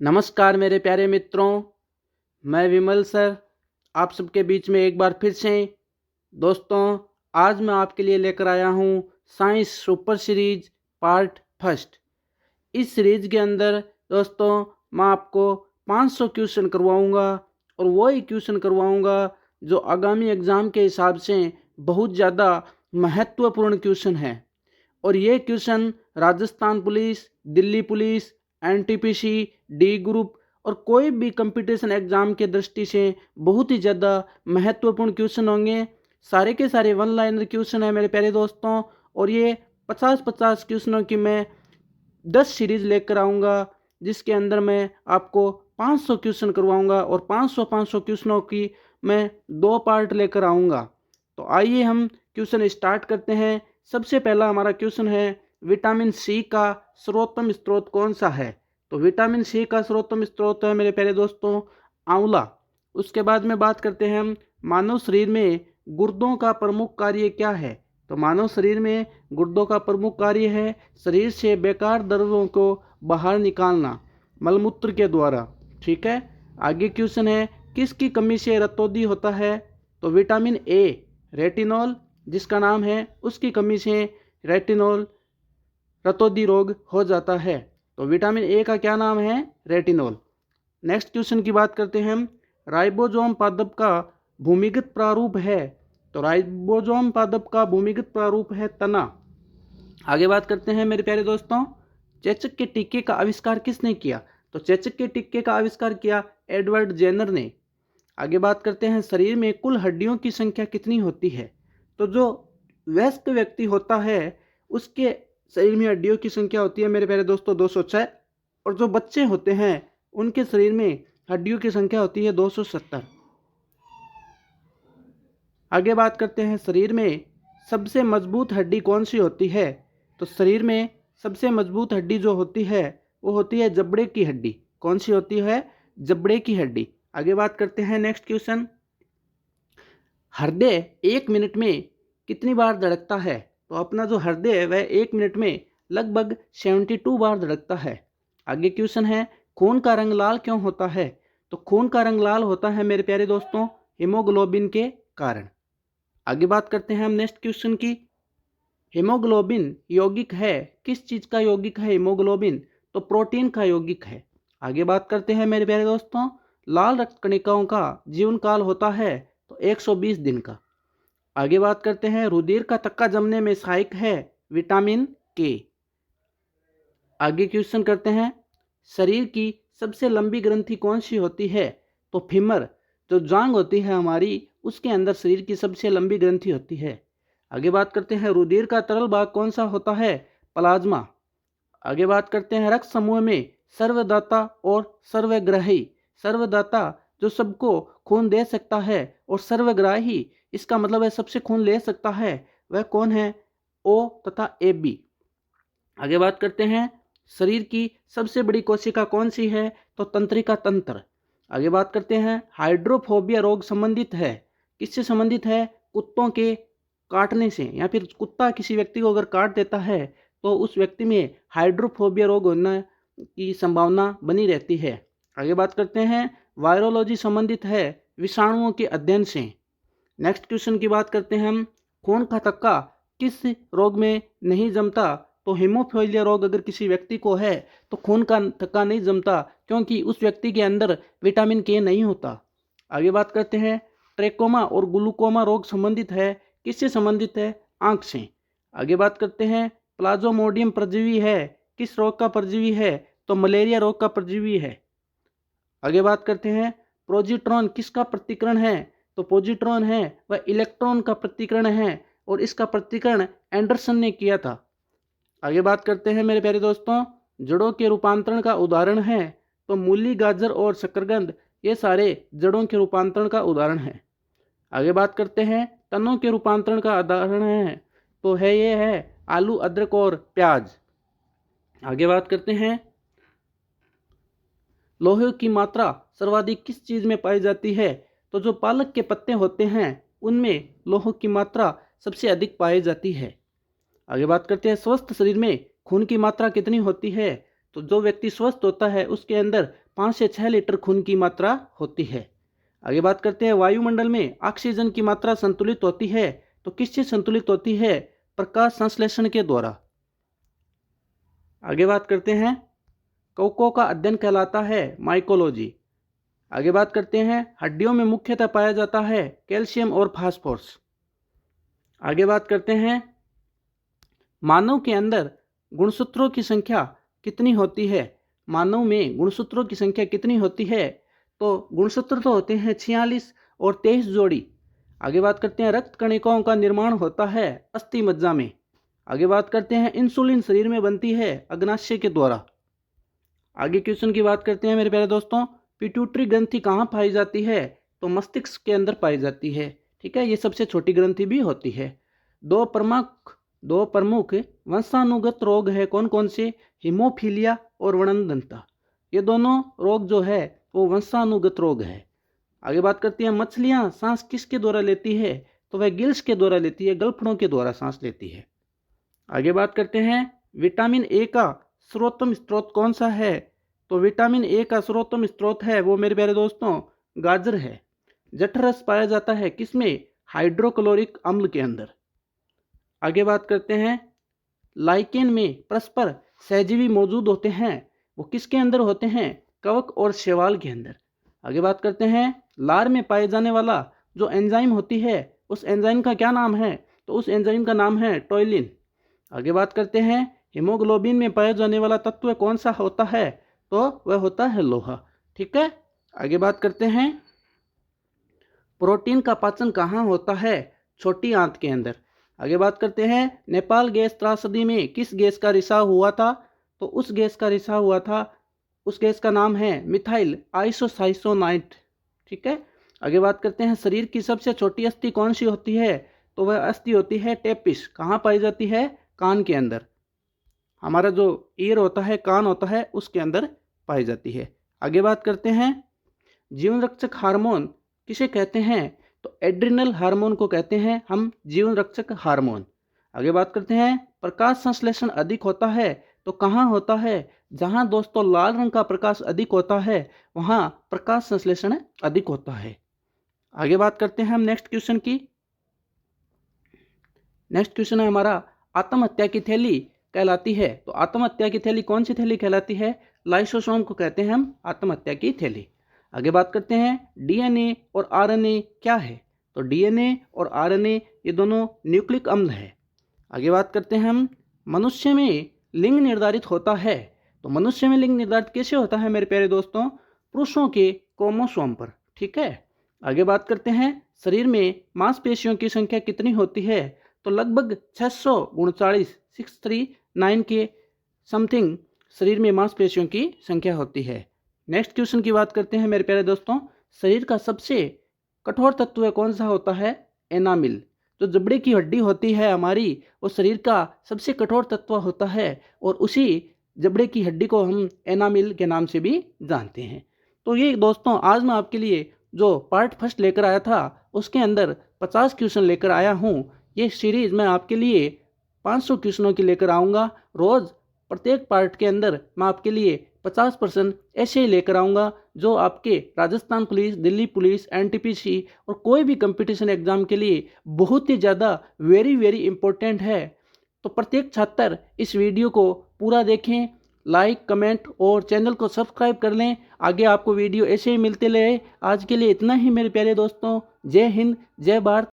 नमस्कार मेरे प्यारे मित्रों, मैं विमल सर आप सबके बीच में एक बार फिर से। दोस्तों, आज मैं आपके लिए लेकर आया हूँ science super series part first. इस सीरीज के अंदर दोस्तों मैं आपको 500 क्वेश्चन करवाऊँगा और वही क्वेश्चन करवाऊँगा जो आगामी एग्ज़ाम के हिसाब से बहुत ज़्यादा महत्वपूर्ण क्वेश्चन है। और ये question Rajasthan police, Delhi police, NTPC, D group और कोई भी कंपटीशन एग्जाम के दृष्टि से बहुत ही ज़्यादा महत्वपूर्ण क्वेश्चन होंगे। सारे के सारे वन लाइनर क्वेश्चन है मेरे प्यारे दोस्तों। और ये 50-50 क्वेश्चनों की मैं 10 सीरीज लेकर आऊँगा, जिसके अंदर मैं आपको 500 क्वेश्चन करवाऊँगा और 500 क्वेश्चनों की मैं 2 पार्ट लेकर आऊँगा। तो आइए हम क्वेश्चन स्टार्ट करते हैं। सबसे पहला हमारा क्वेश्चन है, विटामिन सी का सर्वोत्तम स्रोत कौन सा है? तो विटामिन सी का सर्वोत्तम स्रोत है मेरे प्यारे दोस्तों आंवला। उसके बाद में बात करते हैं हम, मानव शरीर में गुर्दों का प्रमुख कार्य क्या है? तो मानव शरीर में गुर्दों का प्रमुख कार्य है शरीर से बेकार द्रव्यों को बाहर निकालना मलमूत्र के द्वारा। ठीक है। आगे क्वेश्चन है, किसकी कमी से रतौंधी होता है? तो विटामिन ए, रेटिनॉल जिसका नाम है, उसकी कमी से रेटिनॉल रतौंधी रोग हो जाता है। तो विटामिन ए का क्या नाम है? रेटिनॉल। नेक्स्ट क्वेश्चन की बात करते हैं हम, राइबोसोम पादप का भूमिगत प्रारूप है? तो राइबोसोम पादप का भूमिगत प्रारूप है तना। आगे बात करते हैं मेरे प्यारे दोस्तों, चेचक के टीके का आविष्कार किसने किया? तो चेचक के टीके का आविष्कार किया एडवर्ड जेनर ने। आगे बात करते हैं, शरीर में कुल हड्डियों की संख्या कितनी होती है? तो जो वयस्क व्यक्ति होता है उसके शरीर में हड्डियों की संख्या होती है मेरे प्यारे दोस्तों 206। और जो बच्चे होते हैं उनके शरीर में हड्डियों की संख्या होती है 270। आगे बात करते हैं, शरीर में सबसे मजबूत हड्डी कौन सी होती है? तो शरीर में सबसे मजबूत हड्डी जो होती है वो होती है जबड़े की हड्डी। कौन सी होती है? जबड़े की हड्डी। आगे बात करते हैं, नेक्स्ट क्वेश्चन, हृदय 1 मिनट में कितनी बार धड़कता है? तो अपना जो हृदय है वह 1 मिनट में लगभग 72 बार धड़कता है। आगे क्वेश्चन है, खून का रंग लाल क्यों होता है? तो खून का रंग लाल होता है मेरे प्यारे दोस्तों हीमोग्लोबिन के कारण। आगे बात करते हैं हम नेक्स्ट क्वेश्चन की, हीमोग्लोबिन यौगिक है, किस चीज़ का यौगिक है हीमोग्लोबिन? तो प्रोटीन का यौगिक है। आगे बात करते हैं मेरे प्यारे दोस्तों, लाल रक्त कणिकाओं का जीवन काल होता है तो 120 दिन का। आगे बात करते हैं, रुधिर का थक्का जमने में सहायक है विटामिन के। आगे क्वेश्चन करते हैं, शरीर की सबसे लंबी ग्रंथि कौन सी होती है? तो फीमर, जो जांग होती है हमारी उसके अंदर शरीर की सबसे लंबी ग्रंथि होती है। आगे बात करते हैं, रुधिर का तरल भाग कौन सा होता है? प्लाज्मा। आगे बात करते हैं, रक्त समूह में सर्वदाता और सर्वग्राही। सर्वदाता जो सबको खून दे सकता है और सर्वग्राही इसका मतलब है सबसे खून ले सकता है, वह कौन है? ओ तथा ए बी। आगे बात करते हैं, शरीर की सबसे बड़ी कोशिका कौन सी है? तो तंत्रिका तंत्र। आगे बात करते हैं, हाइड्रोफोबिया रोग संबंधित है, किससे संबंधित है? कुत्तों के काटने से, या फिर कुत्ता किसी व्यक्ति को अगर काट देता है तो उस व्यक्ति में हाइड्रोफोबिया रोग होने की संभावना बनी रहती है। आगे बात करते हैं, वायरोलॉजी संबंधित है विषाणुओं के अध्ययन से। नेक्स्ट क्वेश्चन की बात करते हैं हम, खून का थक्का किस रोग में नहीं जमता? तो हीमोफीलिया रोग अगर किसी व्यक्ति को है तो खून का थक्का नहीं जमता, क्योंकि उस व्यक्ति के अंदर विटामिन के नहीं होता। आगे बात करते हैं, ट्रेकोमा और ग्लूकोमा रोग संबंधित है, किससे संबंधित है? आंख से। आगे बात करते हैं, प्लाज्मोडियम परजीवी है, किस रोग का परजीवी है? तो मलेरिया रोग का परजीवी है। आगे बात करते हैं, प्रोजिट्रॉन किसका प्रतिकरण है? तो पोजिट्रॉन है वह इलेक्ट्रॉन का प्रतिकरण है और इसका प्रतिकरण एंडरसन ने किया था। आगे बात करते हैं मेरे प्यारे दोस्तों, जड़ों के रूपांतरण का उदाहरण है? तो मूली, गाजर और शकरकंद ये सारे जड़ों के रूपांतरण का उदाहरण है। आगे बात करते हैं, तनों के रूपांतरण का उदाहरण है? तो ये है आलू, अदरक और प्याज। आगे बात करते हैं, लोहे की मात्रा सर्वाधिक किस चीज़ में पाई जाती है? तो जो पालक के पत्ते होते हैं उनमें लोह की मात्रा सबसे अधिक पाई जाती है। आगे बात करते हैं, स्वस्थ शरीर में खून की मात्रा कितनी होती है? तो जो व्यक्ति स्वस्थ होता है उसके अंदर 5 से 6 लीटर खून की मात्रा होती है। आगे बात करते हैं, वायुमंडल में ऑक्सीजन की मात्रा संतुलित होती है तो किससे संतुलित होती है? प्रकाश संश्लेषण के द्वारा। आगे बात करते हैं, कवकों का अध्ययन कहलाता है माइकोलॉजी। आगे बात करते हैं, हड्डियों में मुख्यतः पाया जाता है कैल्शियम और फास्फोरस। आगे बात करते हैं, मानव के अंदर गुणसूत्रों की संख्या कितनी होती है? मानव में गुणसूत्रों की संख्या कितनी होती है? तो गुणसूत्र तो होते हैं 46 और 23 जोड़ी। आगे बात करते हैं, रक्त कणिकाओं का निर्माण होता है अस्थि मज्जा में। आगे बात करते हैं, इंसुलिन शरीर में बनती है अग्नाशय के द्वारा। आगे क्वेश्चन की बात करते हैं मेरे प्यारे दोस्तों, पिट्यूटरी ग्रंथि कहाँ पाई जाती है? तो मस्तिष्क के अंदर पाई जाती है। ठीक है, ये सबसे छोटी ग्रंथि भी होती है। दो प्रमुख वंशानुगत रोग है, कौन कौन से? हीमोफीलिया और वर्णनदंता। ये दोनों रोग जो है वो वंशानुगत रोग है। आगे बात करते हैं, मछलियां सांस किसके द्वारा लेती है? तो वह गिल्स के द्वारा लेती है, गलफड़ों के द्वारा सांस लेती है। आगे बात करते हैं, विटामिन ए का सर्वोत्तम स्रोत कौन सा है? तो विटामिन ए का सर्वोत्तम स्रोत है वो मेरे प्यारे दोस्तों गाजर है। जठरस पाया जाता है किसमें? हाइड्रोक्लोरिक अम्ल के अंदर। आगे बात करते हैं, लाइकेन में परस्पर सहजीवी मौजूद होते हैं, वो किसके अंदर होते हैं? कवक और शैवाल के अंदर। आगे बात करते हैं, लार में पाए जाने वाला जो एंजाइम होती है उस एंजाइम का क्या नाम है? तो उस एंजाइम का नाम है टॉयलिन। आगे बात करते हैं, हीमोग्लोबिन में पाया जाने वाला तत्व कौन सा होता है? तो वह होता है लोहा। ठीक है, आगे बात करते हैं, प्रोटीन का पाचन कहाँ होता है? छोटी आंत के अंदर। आगे बात करते हैं, नेपाल गैस त्रासदी में किस गैस का रिसाव हुआ था? तो उस गैस का रिसाव हुआ था, उस गैस का नाम है मिथाइल आइसोसाइसोनाइट। ठीक है, आगे बात करते हैं, शरीर की सबसे छोटी अस्थि कौन सी होती है? तो वह अस्थि होती है टेपिस। कहाँ पाई जाती है? कान के अंदर। हमारा जो ईयर होता है, कान होता है, उसके अंदर पाई जाती है। आगे बात करते हैं, जीवन रक्षक हार्मोन किसे कहते हैं? तो एड्रिनल हार्मोन को कहते हैं हम जीवन रक्षक हार्मोन। आगे बात करते हैं, प्रकाश संश्लेषण अधिक होता है तो कहाँ होता है? जहाँ दोस्तों लाल रंग का प्रकाश अधिक होता है वहाँ प्रकाश संश्लेषण अधिक होता है। आगे बात करते हैं हम नेक्स्ट क्वेश्चन की। नेक्स्ट क्वेश्चन है हमारा, आत्महत्या की थैली कहलाती है। तो आत्महत्या की थैली कौन सी थैली कहलाती है? लाइसोसोम को कहते हैं हम आत्महत्या की थैली। आगे बात करते हैं, डीएनए और आरएनए क्या है? तो डीएनए और आरएनए ये दोनों न्यूक्लिक अम्ल है। आगे बात करते हैं हम, मनुष्य में लिंग निर्धारित होता है। तो मनुष्य में लिंग निर्धारित कैसे होता है मेरे प्यारे दोस्तों? पुरुषों के क्रोमोसोम पर। ठीक है, आगे बात करते हैं, शरीर में मांसपेशियों की संख्या कितनी होती है? तो लगभग 639 के समथिंग शरीर में मांसपेशियों की संख्या होती है। नेक्स्ट क्वेश्चन की बात करते हैं मेरे प्यारे दोस्तों, शरीर का सबसे कठोर तत्व कौन सा होता है? एनामिल। जो जबड़े की हड्डी होती है हमारी, वो शरीर का सबसे कठोर तत्व होता है और उसी जबड़े की हड्डी को हम एनामिल के नाम से भी जानते हैं। तो ये दोस्तों आज मैं आपके लिए जो पार्ट फर्स्ट लेकर आया था उसके अंदर 50 क्वेश्चन लेकर आया हूँ। ये सीरीज़ मैं आपके लिए 500 क्वेश्चनों की लेकर आऊँगा। रोज़ प्रत्येक पार्ट के अंदर मैं आपके लिए 50% ऐसे ही लेकर आऊँगा जो आपके Rajasthan police, Delhi police, NTPC और कोई भी कंपटीशन एग्ज़ाम के लिए बहुत ही ज़्यादा वेरी इम्पोर्टेंट है। तो प्रत्येक छात्र इस वीडियो को पूरा देखें, लाइक, कमेंट और चैनल को सब्सक्राइब कर लें। आगे आपको वीडियो ऐसे ही मिलते रहे। आज के लिए इतना ही मेरे प्यारे दोस्तों। जय हिंद, जय भारत।